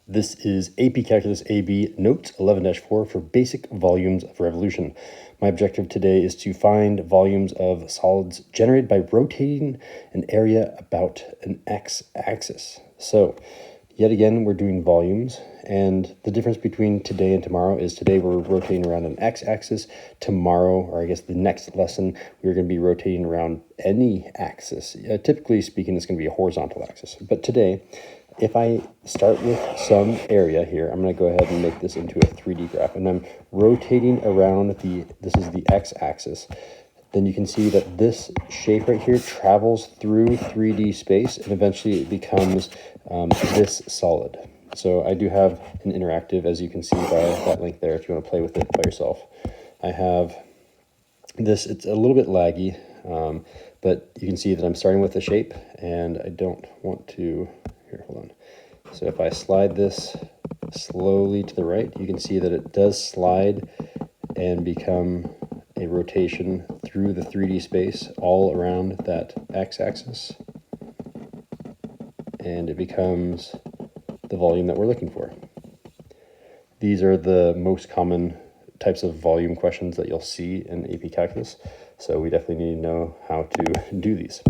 This is AP Calculus AB Note 11-4 for basic volumes of revolution. My objective today is to find volumes of solids generated by rotating an area about an x-axis. So, yet again, we're doing volumes, and the difference between today and tomorrow is today we're rotating around an x-axis. Tomorrow, or I guess the next lesson, we're going to be rotating around any axis. Typically speaking, it's going to be a horizontal axis. But today, if I start with some area here, I'm going to go ahead and make this into a 3D graph, and I'm rotating around this is the x-axis. Then you can see that this shape right here travels through 3D space, and eventually it becomes this solid. So I do have an interactive, as you can see by that link there, if you want to play with it by yourself. I have this, it's a little bit laggy, but you can see that I'm starting with the shape, and I don't want to, here, hold on. So if I slide this slowly to the right, you can see that it does slide and become a rotation through the 3D space all around that x-axis, and it becomes the volume that we're looking for. These are the most common types of volume questions that you'll see in AP Calculus, so we definitely need to know how to do these.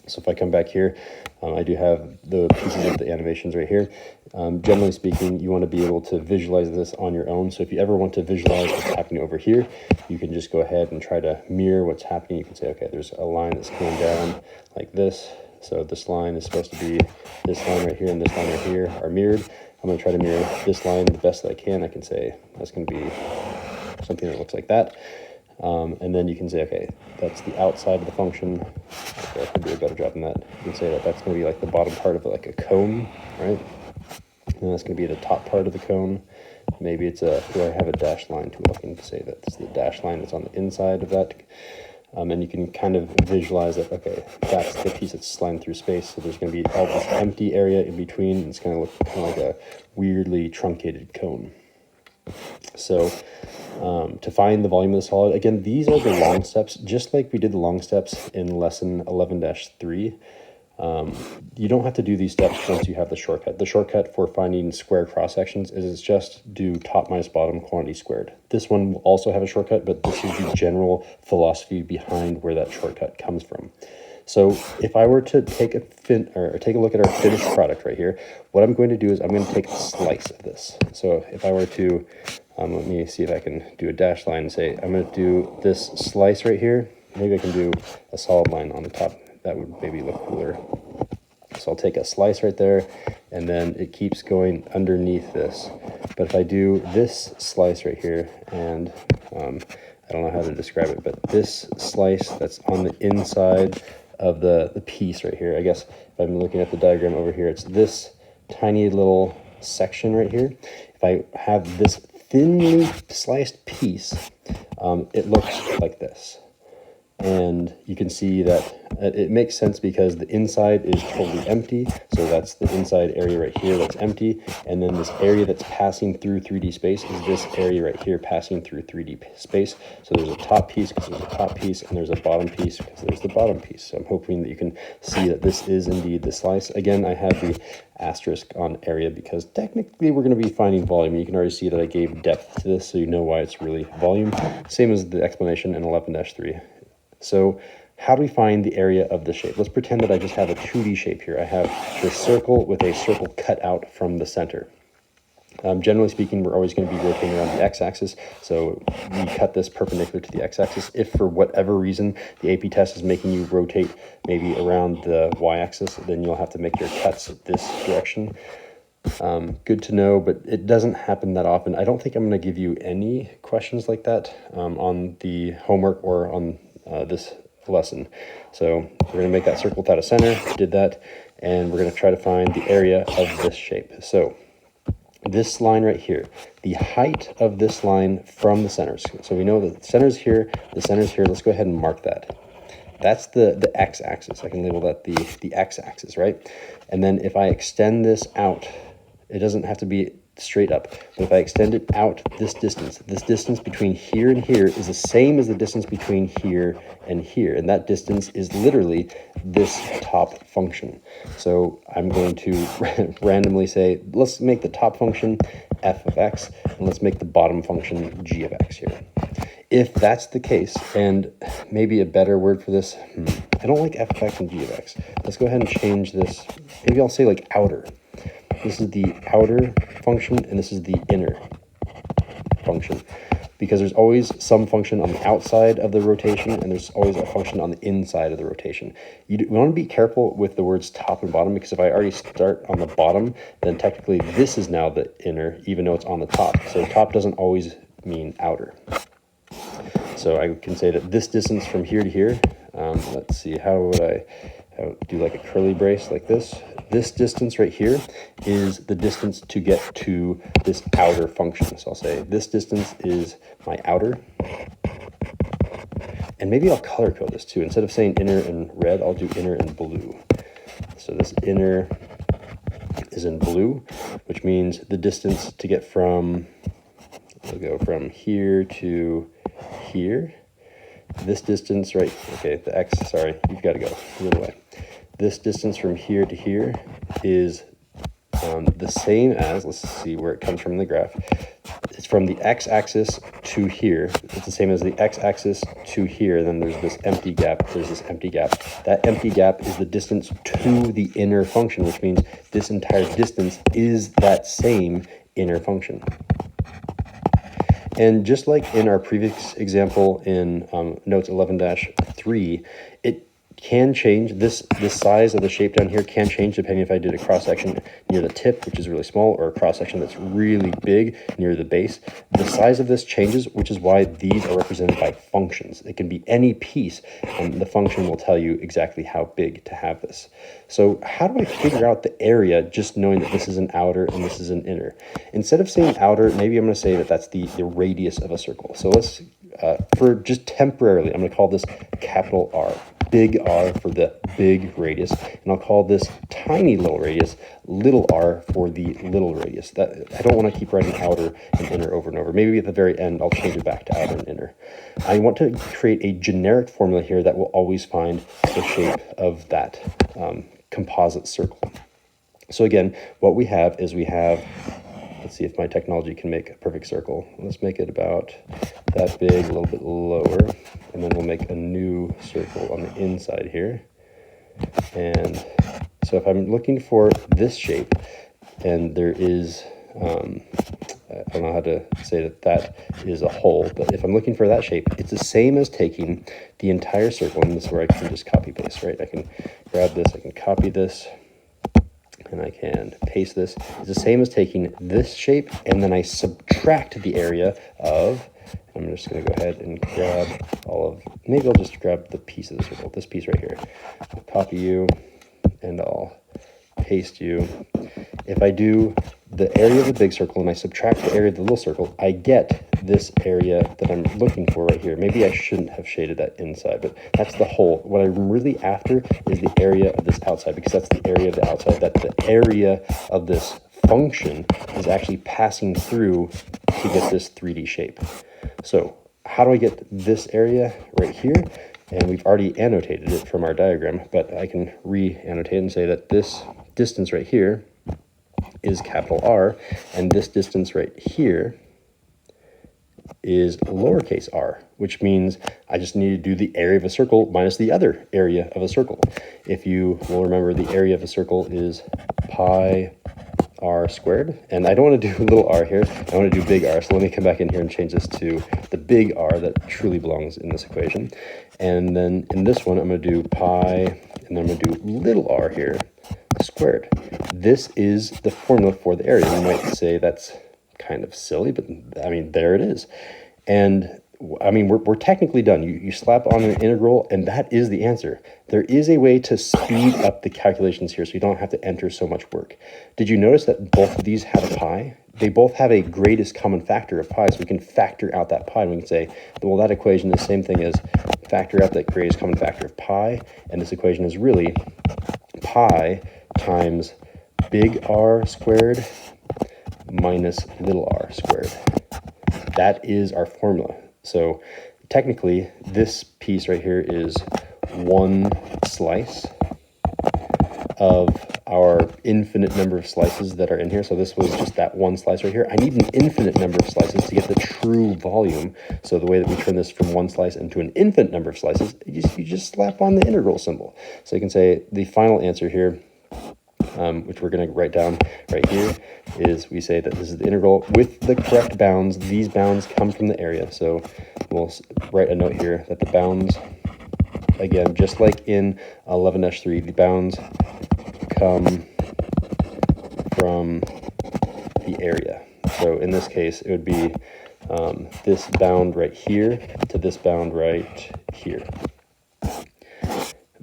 So if I come back here, I do have the pieces of the animations right here. Generally speaking, you want to be able to visualize this on your own. So if you ever want to visualize what's happening over here, you can just go ahead and try to mirror what's happening. You can say, okay, there's a line that's coming down like this. So this line is supposed to be, this line right here and this line right here are mirrored. I'm going to try to mirror this line the best that I can. I can say that's going to be something that looks like that. And then you can say, okay, that's the outside of the function. Okay, I can do a better job than that. You can say that that's going to be like the bottom part of like a cone, right? And that's going to be the top part of the cone. Maybe it's here I have a dashed line tool. I can say that it's the dashed line that's on the inside of that. And you can kind of visualize that, okay, that's the piece that's sliding through space. So there's going to be all this empty area in between. And it's going to look kind of like a weirdly truncated cone. So to find the volume of the solid, again, these are the long steps, just like we did the long steps in lesson 11-3. You don't have to do these steps once you have the shortcut. The shortcut for finding square cross sections is just do top minus bottom quantity squared. This one will also have a shortcut, but this is the general philosophy behind where that shortcut comes from. So if I were to take a look at our finished product right here, what I'm going to do is I'm going to take a slice of this. So if I were to, let me see if I can do a dashed line and say, I'm going to do this slice right here. Maybe I can do a solid line on the top. That would maybe look cooler. So I'll take a slice right there, and then it keeps going underneath this. But if I do this slice right here, and I don't know how to describe it, but this slice that's on the inside of the piece right here, I guess if I'm looking at the diagram over here, it's this tiny little section right here. If I have this thinly sliced piece, it looks like this. And you can see that it makes sense because the inside is totally empty. So that's the inside area right here that's empty. And then this area that's passing through 3D space is this area right here passing through 3D space. So there's a top piece because there's a top piece, and there's a bottom piece because there's the bottom piece. So I'm hoping that you can see that this is indeed the slice. Again, I have the asterisk on area because technically we're going to be finding volume. You can already see that I gave depth to this, so you know why it's really volume. Same as the explanation in 11-3. So how do we find the area of the shape? Let's pretend that I just have a 2D shape here. I have this circle with a circle cut out from the center. Generally speaking, we're always going to be rotating around the x-axis, so we cut this perpendicular to the x-axis. If for whatever reason the AP test is making you rotate maybe around the y-axis, then you'll have to make your cuts this direction. Good to know, but it doesn't happen that often. I don't think I'm going to give you any questions like that on the homework or on this lesson. So we're going to make that circle without a center. Did that, and we're going to try to find the area of this shape. So this line right here, the height of this line from the centers. So we know that the center's here, the center's here. Let's go ahead and mark that. That's the x-axis. I can label that the x-axis, right? And then if I extend this out, it doesn't have to be straight up. But if I extend it out this distance between here and here is the same as the distance between here and here. And that distance is literally this top function. So I'm going to randomly say, let's make the top function f of x, and let's make the bottom function g of x here. If that's the case, and maybe a better word for this, I don't like f of x and g of x. Let's go ahead and change this. Maybe I'll say like outer. This is the outer function, and this is the inner function. Because there's always some function on the outside of the rotation, and there's always a function on the inside of the rotation. We want to be careful with the words top and bottom, because if I already start on the bottom, then technically this is now the inner, even though it's on the top. So top doesn't always mean outer. So I can say that this distance from here to here, let's see, how would I do like a curly brace like this? This distance right here is the distance to get to this outer function. So I'll say this distance is my outer. And maybe I'll color code this too. Instead of saying inner in red, I'll do inner in blue. So this inner is in blue, which means the distance to get from, we'll go from here to here. This distance, right, okay, the x, sorry, you've got to go the other way. This distance from here to here is the same as, let's see where it comes from in the graph. It's from the x-axis to here. It's the same as the x-axis to here. Then there's this empty gap. There's this empty gap. That empty gap is the distance to the inner function, which means this entire distance is that same inner function. And just like in our previous example in notes 11-3, it can change. This size of the shape down here can change depending if I did a cross-section near the tip, which is really small, or a cross-section that's really big near the base. The size of this changes, which is why these are represented by functions. It can be any piece, and the function will tell you exactly how big to have this. So how do I figure out the area just knowing that this is an outer and this is an inner? Instead of saying outer, maybe I'm going to say that that's the radius of a circle. So let's, for just temporarily, I'm going to call this capital R. Big R for the big radius, and I'll call this tiny little radius little r for the little radius. That I don't want to keep writing outer and inner over and over. Maybe at the very end I'll change it back to outer and inner. I want to create a generic formula here that will always find the shape of that composite circle. So again, what we have is let's see if my technology can make a perfect circle. Let's make it about that big, a little bit lower, and then we'll make a new circle on the inside here. And so if I'm looking for this shape, and there is, I don't know how to say that is a hole, but if I'm looking for that shape, it's the same as taking the entire circle, and this is where I can just copy paste, right? I can grab this, I can copy this, and I can paste this. It's the same as taking this shape, and then I subtract the area of, I'm just going to go ahead and grab maybe I'll just grab the piece of the circle, this piece right here. I'll copy you, and I'll paste you. If I do the area of the big circle and I subtract the area of the little circle, I get this area that I'm looking for right here. Maybe I shouldn't have shaded that inside, but that's the whole. What I'm really after is the area of this outside, because that's the area of the outside, that the area of this function is actually passing through to get this 3D shape. So how do I get this area right here? And we've already annotated it from our diagram, but I can re-annotate and say that this distance right here is capital R, and this distance right here is lowercase r, which means I just need to do the area of a circle minus the other area of a circle. If you will remember, the area of a circle is pi r squared, and I don't want to do little r here, I want to do big R, so let me come back in here and change this to the big R that truly belongs in this equation. And then in this one I'm going to do pi, and then I'm going to do little r here squared. This is the formula for the area. You might say that's kind of silly, but I mean, there it is. And I mean, we're technically done. You slap on an integral, and that is the answer. There is a way to speed up the calculations here so you don't have to enter so much work. Did you notice that both of these have a pi? They both have a greatest common factor of pi, so we can factor out that pi. And we can say, well, that equation is the same thing as factor out that greatest common factor of pi, and this equation is really pi times big R squared minus little r squared. That is our formula. So technically, this piece right here is one slice of our infinite number of slices that are in here. So this was just that one slice right here. I need an infinite number of slices to get the true volume. So the way that we turn this from one slice into an infinite number of slices, you just slap on the integral symbol. So you can say the final answer here, which we're going to write down right here, is we say that this is the integral with the correct bounds. These bounds come from the area. So we'll write a note here that the bounds, again, just like in 11-3, the bounds come from the area. So in this case, it would be this bound right here to this bound right here.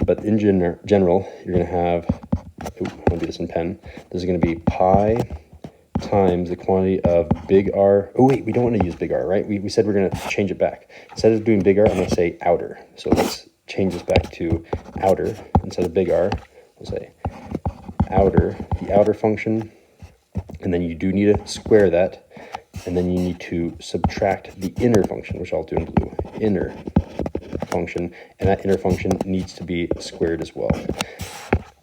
But in general, you're going to have, I'm going to do this in pen. This is going to be pi times the quantity of big R. Oh, wait, we don't want to use big R, right? We said we're going to change it back. Instead of doing big R, I'm going to say outer. So let's change this back to outer. Instead of big R, we'll say outer, the outer function. And then you do need to square that. And then you need to subtract the inner function, which I'll do in blue. Inner function. And that inner function needs to be squared as well.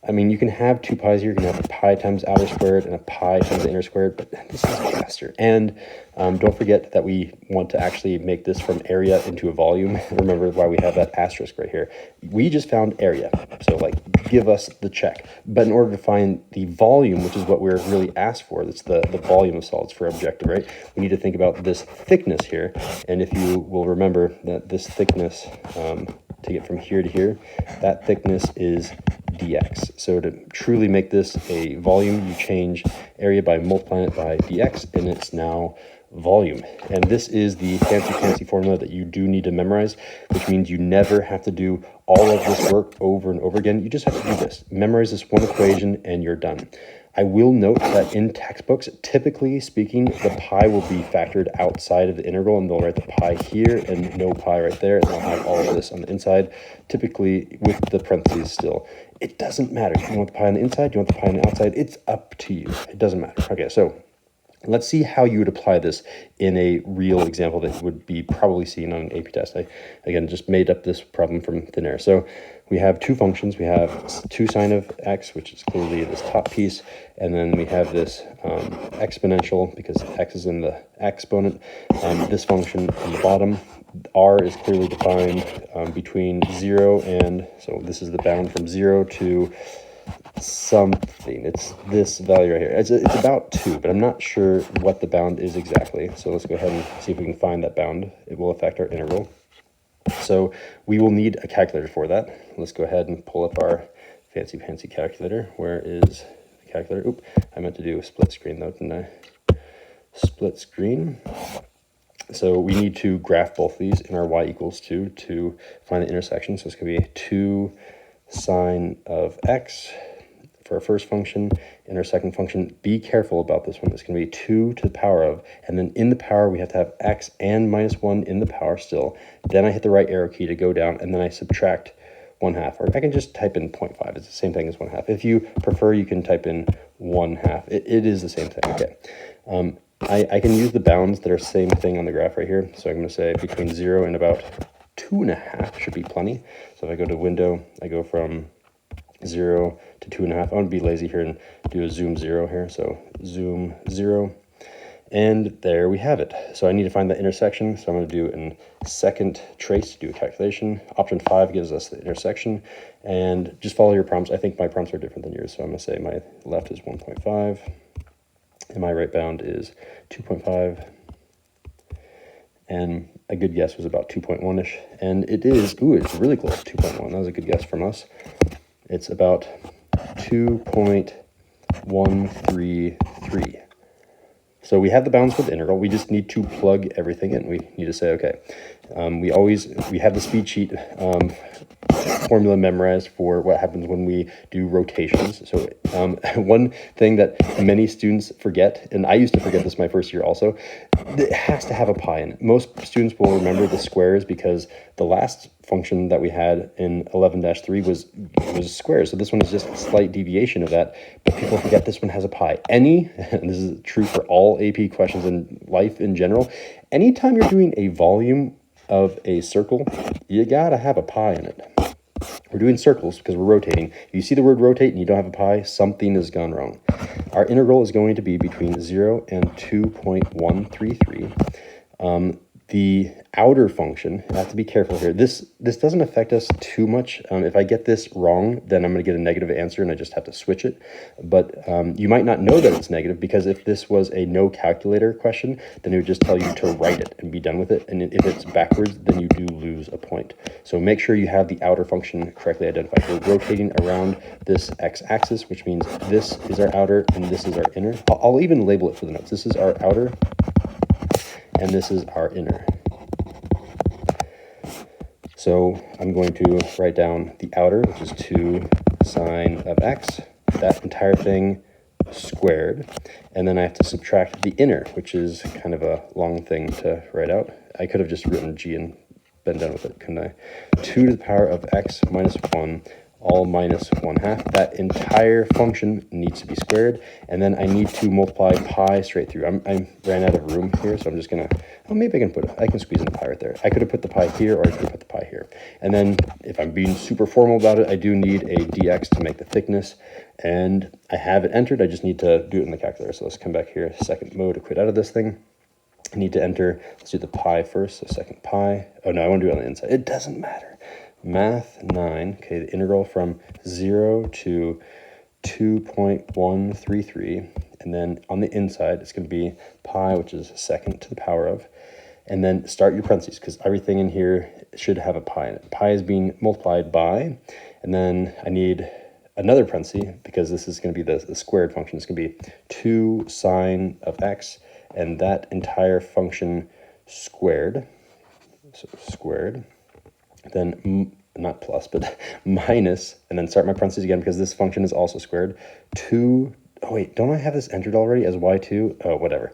I mean, you can have two pi's here. You can have a pi times outer squared and a pi times the inner squared, but this is faster. And don't forget that we want to actually make this from area into a volume. Remember why we have that asterisk right here. We just found area, so like give us the check. But in order to find the volume, which is what we're really asked for, that's the volume of solids for our objective, right? We need to think about this thickness here. And if you will remember that this thickness, to get from here to here, that thickness is dx. So to truly make this a volume, you change area by multiplying it by dx, and it's now volume. And this is the fancy formula that you do need to memorize, which means you never have to do all of this work over and over again. You just have to do this. Memorize this one equation and you're done. I will note that in textbooks, typically speaking, the pi will be factored outside of the integral, and they'll write the pi here and no pi right there, and they'll have all of this on the inside, typically with the parentheses still. It doesn't matter. You want the pi on the inside, you want the pi on the outside, it's up to you. It doesn't matter. Okay, so let's see how you would apply this in a real example that would be probably seen on an AP test. I, again, just made up this problem from thin air. So we have two functions. We have 2 sine of x, which is clearly this top piece, and then we have this exponential, because x is in the exponent, this function on the bottom. R is clearly defined between 0 and, so this is the bound from 0 to something. It's this value right here. It's about 2, but I'm not sure what the bound is exactly. So let's go ahead and see if we can find that bound. It will affect our integral. So we will need a calculator for that. Let's go ahead and pull up our fancy calculator. Where is the calculator? Oop, I meant to do a split screen though, didn't I? Split screen. So we need to graph both of these in our y equals 2 to find the intersection. So it's going to be 2 sine of x for our first function. In our second function, be careful about this one. It's going to be 2 to the power of, and then in the power, we have to have x and minus 1 in the power still. Then I hit the right arrow key to go down, and then I subtract 1/2. Or I can just type in 0.5. It's the same thing as 1/2. If you prefer, you can type in 1/2. It is the same thing. Okay. I can use the bounds that are same thing on the graph right here. So I'm going to say between 0 and about 2.5 should be plenty. So if I go to window, I go from 0 to 2.5. I'm going to be lazy here and do a zoom 0 here. So zoom 0. And there we have it. So I need to find the intersection. So I'm going to do in second trace to do a calculation. Option 5 gives us the intersection. And just follow your prompts. I think my prompts are different than yours. So I'm going to say my left is 1.5. And my right bound is 2.5. And a good guess was about 2.1-ish. And it is, ooh, it's really close, 2.1. That was a good guess from us. It's about 2.133. So we have the bounds for the integral. We just need to plug everything in. We need to say, okay, we have the speed sheet formula memorized for what happens when we do rotations. So one thing that many students forget, and I used to forget this my first year also, it has to have a pi in it. Most students will remember the squares because the last function that we had in 11-3 was squares. So this one is just a slight deviation of that, but people forget this one has a pi. And this is true for all AP questions in life in general, anytime you're doing a volume of a circle, you gotta have a pi in it. We're doing circles because we're rotating. If you see the word rotate and you don't have a pi, something has gone wrong. Our integral is going to be between 0 and 2.133. The outer function, I have to be careful here. This doesn't affect us too much. If I get this wrong, then I'm going to get a negative answer and I just have to switch it. But you might not know that it's negative, because if this was a no calculator question, then it would just tell you to write it and be done with it. And if it's backwards, then you do lose a point. So make sure you have the outer function correctly identified. We're rotating around this x-axis, which means this is our outer and this is our inner. I'll even label it for the notes. This is our outer and this is our inner. So I'm going to write down the outer, which is 2 sine of x, that entire thing squared, and then I have to subtract the inner, which is kind of a long thing to write out. I could have just written g and been done with it, couldn't I? 2 to the power of x minus 1, all minus 1/2. That entire function needs to be squared, and then I need to multiply pi straight through. I ran out of room here, so I'm just gonna, oh, maybe I can squeeze in the pi right there. I could have put the pi here, or I could have put the pi here. And then if I'm being super formal about it, I do need a dx to make the thickness, and I have it entered. I just need to do it in the calculator. So let's come back here, second mode to quit out of this thing. I need to enter, let's do the pi first, so second pi. Oh no, I want to do it on the inside. It doesn't matter. Math 9, okay, the integral from 0 to 2.133, and then on the inside it's going to be pi, which is second to the power of, and then start your parentheses, because everything in here should have a pi in it. Pi is being multiplied by, and then I need another parenthesis, because this is going to be the squared function. It's going to be 2 sine of x, and that entire function squared, so squared, then not plus, but minus, and then start my parentheses again because this function is also squared. 2, oh wait, don't I have this entered already as y2? Oh, whatever.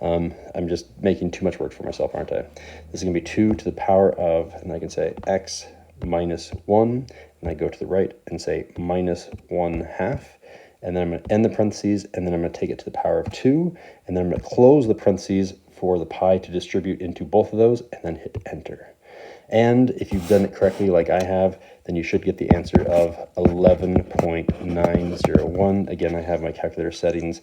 I'm just making too much work for myself, aren't I? This is going to be 2 to the power of, and I can say x minus 1, and I go to the right and say minus 1/2. And then I'm going to end the parentheses, and then I'm going to take it to the power of 2, and then I'm going to close the parentheses for the pi to distribute into both of those, and then hit enter. And if you've done it correctly like I have, then you should get the answer of 11.901. Again, I have my calculator settings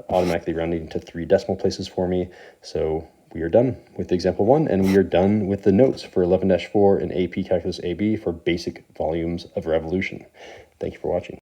automatically rounding to 3 decimal places for me. So we are done with example 1, and we are done with the notes for 11-4 in AP Calculus AB for basic volumes of revolution. Thank you for watching.